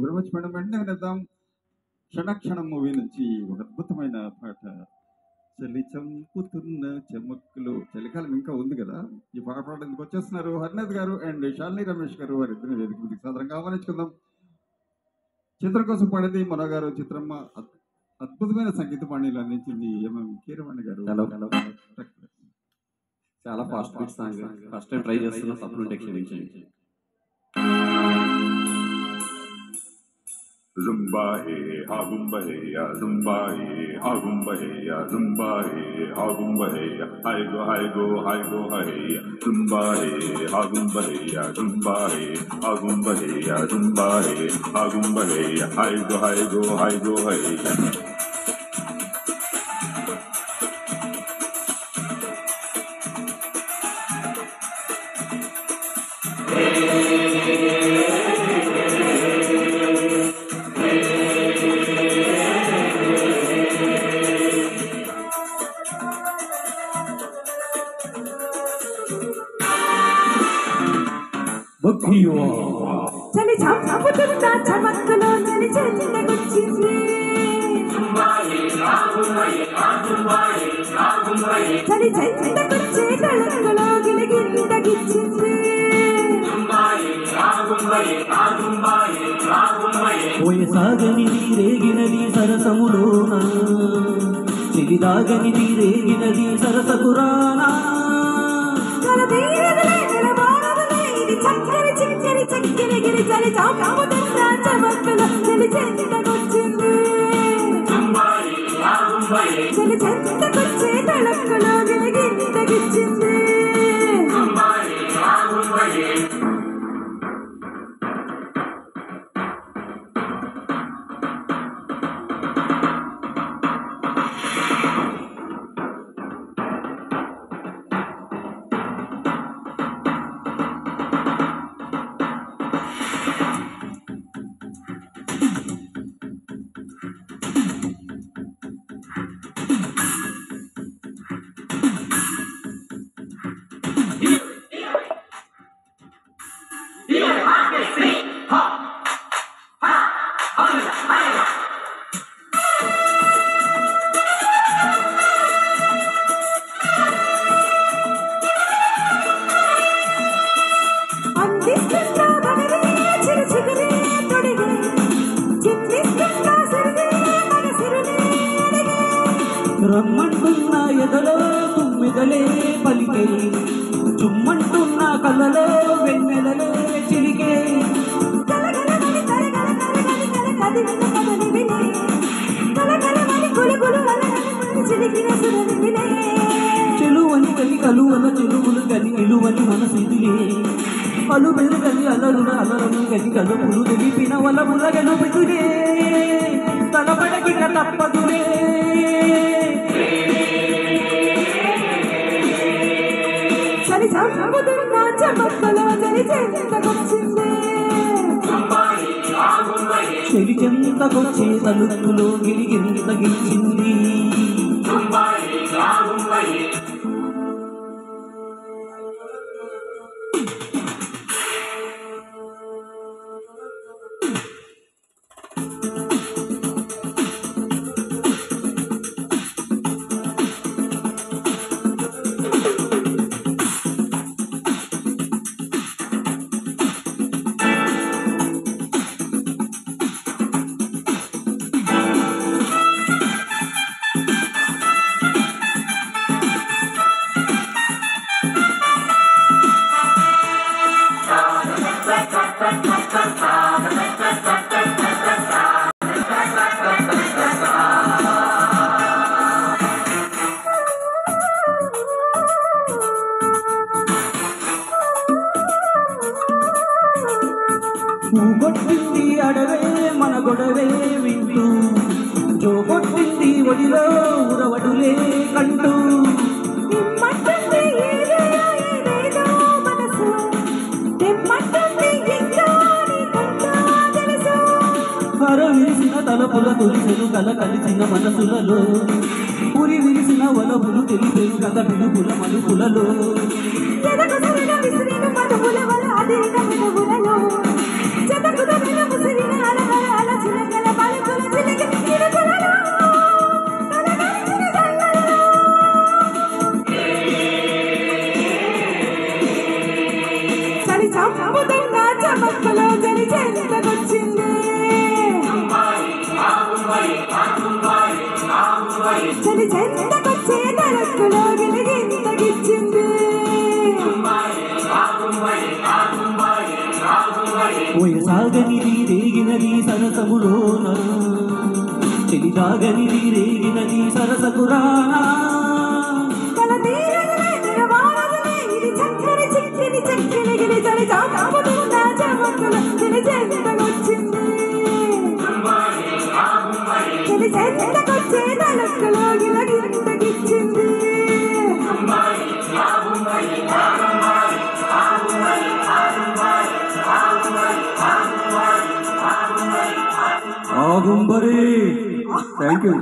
Very much madam. వెంటనే వినేద్దాం క్షణక్షణం movie నుంచి ఒక అద్భుతమైన పాట. చలి చంపుతున్న చెమక్కులు. చలికాలం ఇంకా ఉంది కదా, ఈ పాట పాడడానికి వచ్చేస్తున్నారు హర్నాథ్ గారు అండ్ శాలిని రమేష్ గారు. వారిద్దరిని వేదిక మీదకి సాధారణంగా ఆహ్వానించుకుందాం. చిత్రం కోసం పాడేది మనో గారు, చిత్రమ్మ అద్భుతమైన సంగీత పాణీలు అందించింది ఎంఎం కీరవాణి గారు. చాలా fast beat song, first time try చేస్తున్నా, తప్పులుంటే క్షమించండి. Zumba hey ha gumba hey ya zumba hey ha gumba hey ya zumba hey ha gumba hey ya hi go hi go hi go hi ya zumba hey ha gumba hey ya zumba hey ha gumba hey ya zumba hey ha gumba hey ya hi go hi go hi go hi ya. చలి చంపుతున్న చమక్కులో చలి చెందకొచ్చింది. చలి చెందకొచ్చే తళంగులో గిలిగిందగిచ్చింది. సాగనిది రేగినది సరసములోన, చెలిదాగనిది రేగినది సరసపురాణా. చక్కని చిక్కని చక్కని గిరి చలి చాపుతున్న చమక్కులో చలి చెందకొచ్చింది. చలి చెందకొచ్చే తళంగులో గిలిగిందగిచ్చింది. రమ్మంటున్న ఎదలో తుమ్మిదలే పలికే, చుమ్మంటున్న కళ్ళలో వెన్నెలలే చిలికే. చెలువని కలి కలువల చెలువులు కలి నిలువని మనసిదిలే, పలు మెరుగని అలరుల అలరలు గది కలుపులు తెలిపిన వలముల గెలుపుతులే. తలపడకిక తప్పదులే. చలి చంపుతున్న చమక్కులో చలి చెందకొచ్చింది. చెలి చెంతకొచ్చే తలుపులో గిరిగింతగించింది. పూగొట్టింది అడవే మన గొడవే వింటూ, జోగొట్టింది ఒడిలో ఉరవడులే కంటూ. విరిసిన తలపుల తొలిసెలు కల కలిసిన మనసులలో, పురి విరిసిన వలపులు తెలిపేను కథ పిలుపుల మలుపులలో. చెదకుదమైన విసిరిన మనువుల వల అదిరిన మనువులలో, చెదకుదమైన ముసిరిన రేగినది సరసములోన చెలి దాగనిది రేగినది సరసపురాణ కల తీరదులే తెరవారదులే ఇది చక్కని చిక్కిని చెక్కిని గిలి చలి చాపముతున్న చెమక్కులు చెలి చెంతకొచ్చింది చెలి చెంతకొచ్చే నలుక్కులో గిలగింతకిచ్చింది ఆగుంబరి థ్యాంక్ యూ